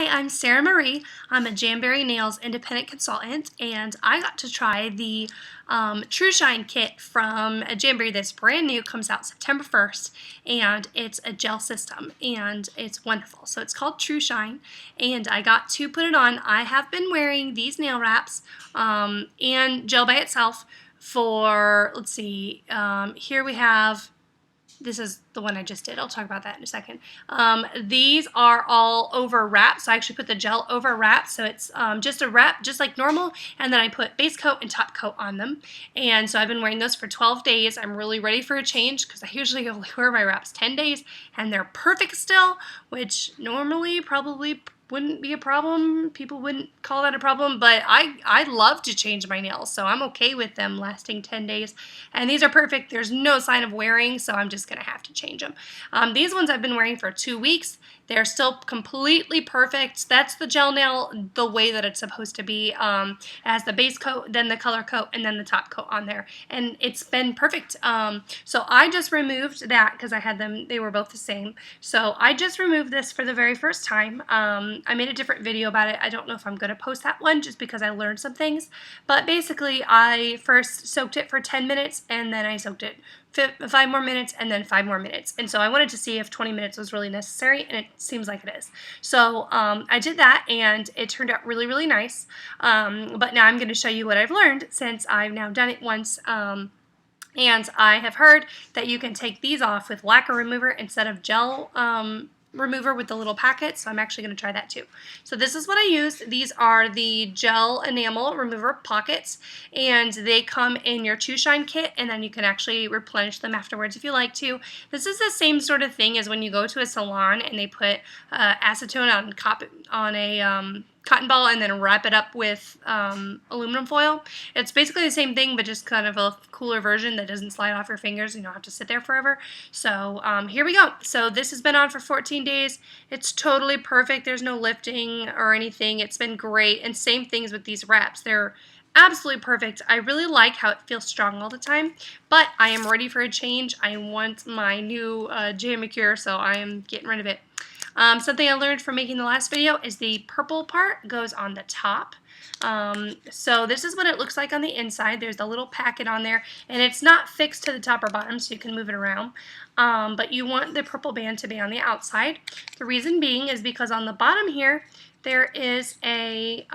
I'm Sarah Marie. I'm a Jamberry Nails independent consultant, and I got to try the TruShine kit from Jamberry that's brand new. Comes out September 1st, and it's a gel system, and it's wonderful. So it's called TruShine, and I got to put it on. I have been wearing these nail wraps and gel by itself for, let's see, here we have. This is the one I just did. I'll talk about that in a second. These are all over wraps. So I actually put the gel over wrap. So it's just a wrap, just like normal. And then I put base coat and top coat on them. And so I've been wearing those for 12 days. I'm really ready for a change because I usually only wear my wraps 10 days. And they're perfect still, which normally probably wouldn't be a problem. People wouldn't call that a problem, but I love to change my nails, so I'm okay with them lasting 10 days. And these are perfect. There's no sign of wearing, so I'm just going to have to change them. These ones I've been wearing for 2 weeks. They're still completely perfect. That's the gel nail the way that it's supposed to be. It has the base coat, then the color coat, and then the top coat on there. And it's been perfect. So I just removed that because I had them, they were both the same. So I just removed this for the very first time. I made a different video about it. I don't know if I'm going to post that one just because I learned some things. But basically, I first soaked it for 10 minutes, and then I soaked it 5 more minutes, and then 5 more minutes. And so I wanted to see if 20 minutes was really necessary, and it seems like it is. So I did that, and it turned out really, really nice. But now I'm going to show you what I've learned since I've now done it once. And I have heard that you can take these off with lacquer remover instead of gel remover with the little packet, so I'm actually going to try that too. So this is what I used. These are the gel enamel remover pockets, and they come in your TruShine kit, and then you can actually replenish them afterwards if you like to. This is the same sort of thing as when you go to a salon and they put acetone on a cotton ball and then wrap it up with aluminum foil. It's basically the same thing, but just kind of a cooler version that doesn't slide off your fingers and you don't have to sit there forever. So here we go. So this has been on for 14 days. It's totally perfect. There's no lifting or anything. It's been great. And same things with these wraps. They're absolutely perfect. I really like how it feels strong all the time, but I am ready for a change. I want my new Jamacure, so I am getting rid of it. Something I learned from making the last video is the purple part goes on the top. So this is what it looks like on the inside. There's a little packet on there, and it's not fixed to the top or bottom, so you can move it around. But you want the purple band to be on the outside. The reason being is because on the bottom here, there is a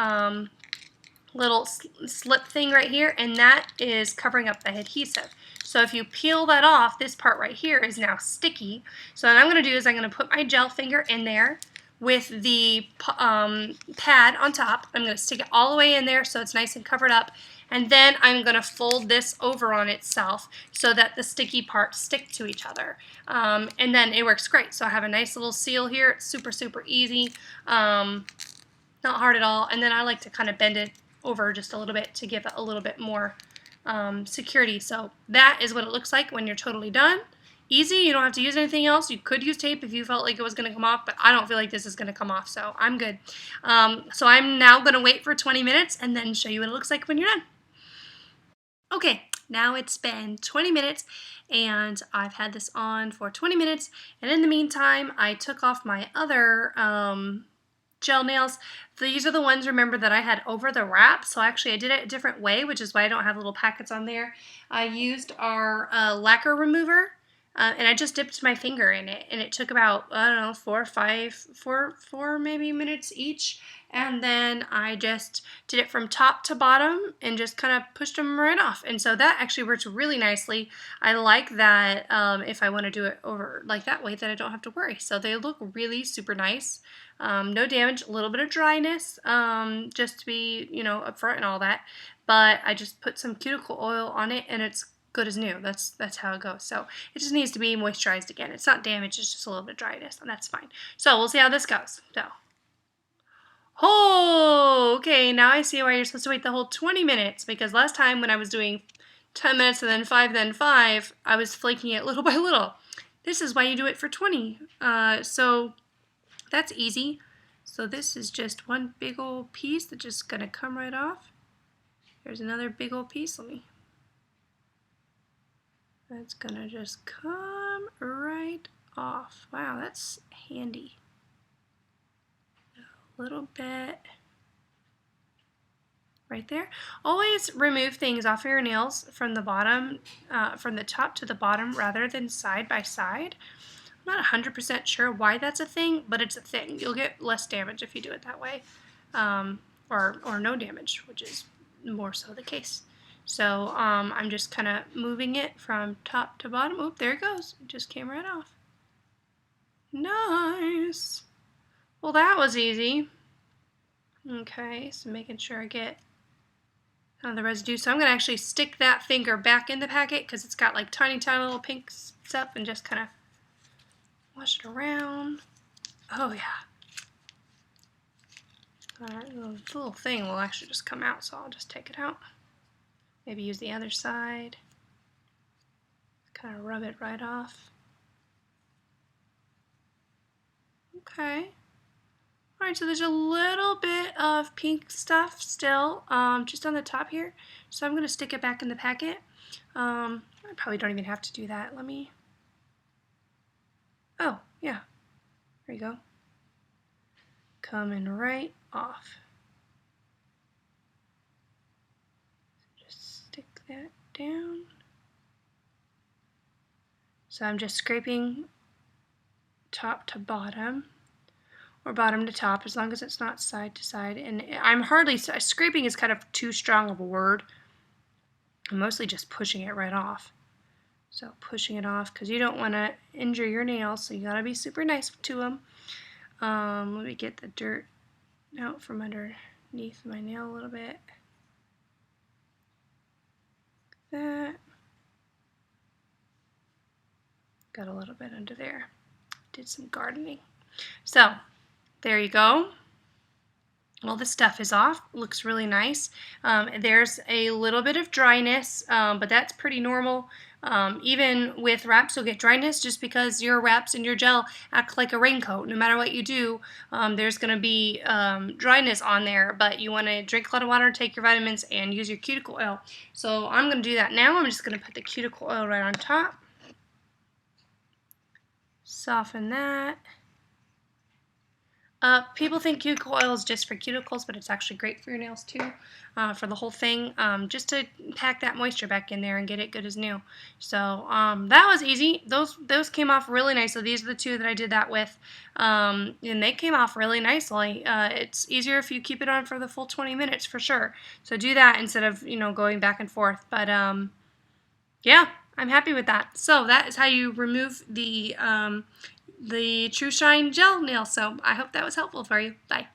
little slip thing right here, and that is covering up the adhesive. So if you peel that off, this part right here is now sticky. So what I'm going to do is I'm going to put my gel finger in there with the pad on top. I'm going to stick it all the way in there so it's nice and covered up. And then I'm going to fold this over on itself so that the sticky parts stick to each other. And then it works great. So I have a nice little seal here. It's super, super easy. Not hard at all. And then I like to kind of bend it over just a little bit to give it a little bit more security. So that is what it looks like when you're totally done. Easy, you don't have to use anything else. You could use tape if you felt like it was going to come off, but I don't feel like this is going to come off, so I'm good. So I'm now going to wait for 20 minutes and then show you what it looks like when you're done. Okay, now it's been 20 minutes and I've had this on for 20 minutes, and in the meantime I took off my other gel nails. These are the ones, remember, that I had over the wrap. So actually I did it a different way, which is why I don't have little packets on there. I used our lacquer remover, and I just dipped my finger in it, and it took about, I don't know, 4 maybe minutes each. And then I just did it from top to bottom and just kind of pushed them right off. And so that actually works really nicely. I like that if I want to do it over like that way, that I don't have to worry. So they look really super nice. No damage, a little bit of dryness, just to be, you know, upfront and all that. But I just put some cuticle oil on it, and it's good as new. That's how it goes. So it just needs to be moisturized again. It's not damaged, it's just a little bit of dryness, and that's fine. So we'll see how this goes. So. Oh, okay, now I see why you're supposed to wait the whole 20 minutes, because last time when I was doing 10 minutes and then 5, I was flaking it little by little. This is why you do it for 20. So that's easy. So this is just one big old piece that's just gonna come right off. Here's another big old piece. That's gonna just come right off. Wow, that's handy. little bit right there. Always remove things off of your nails from the bottom, from the top to the bottom rather than side by side. I'm not 100% sure why that's a thing, but it's a thing. You'll get less damage if you do it that way, or no damage, which is more so the case. So I'm just kind of moving it from top to bottom. Oop, there it goes. It just came right off. Nice. Well, that was easy. Okay, so making sure I get the residue. So I'm going to actually stick that finger back in the packet because it's got like tiny little pink stuff, and just kind of wash it around. Oh yeah. Alright, the little thing will actually just come out, so I'll just take it out. Maybe use the other side. Kind of rub it right off. Okay. Alright, so there's a little bit of pink stuff still, just on the top here. So I'm going to stick it back in the packet. I probably don't even have to do that. Let me... Oh, yeah. There you go. Coming right off. Just stick that down. So I'm just scraping top to bottom, or bottom to top, as long as it's not side to side. And I'm hardly, scraping is kind of too strong of a word. I'm mostly just pushing it right off. So pushing it off, because you don't want to injure your nails, so you gotta be super nice to them. Let me get the dirt out from underneath my nail a little bit. Like that. Got a little bit under there. Did some gardening. So there you go. All the stuff is off. Looks really nice. There's a little bit of dryness, but that's pretty normal. Even with wraps, you'll get dryness just because your wraps and your gel act like a raincoat. No matter what you do, there's going to be dryness on there, but you want to drink a lot of water, take your vitamins, and use your cuticle oil. So I'm going to do that now. I'm just going to put the cuticle oil right on top. Soften that. People think cuticle oil is just for cuticles, but it's actually great for your nails too, for the whole thing, just to pack that moisture back in there and get it good as new. So that was easy. Those came off really nice. So these are the two that I did that with, and they came off really nicely. It's easier if you keep it on for the full 20 minutes for sure. So do that instead of going back and forth. But yeah, I'm happy with that. So that is how you remove the TruShine Gel nail. So I hope that was helpful for you. Bye.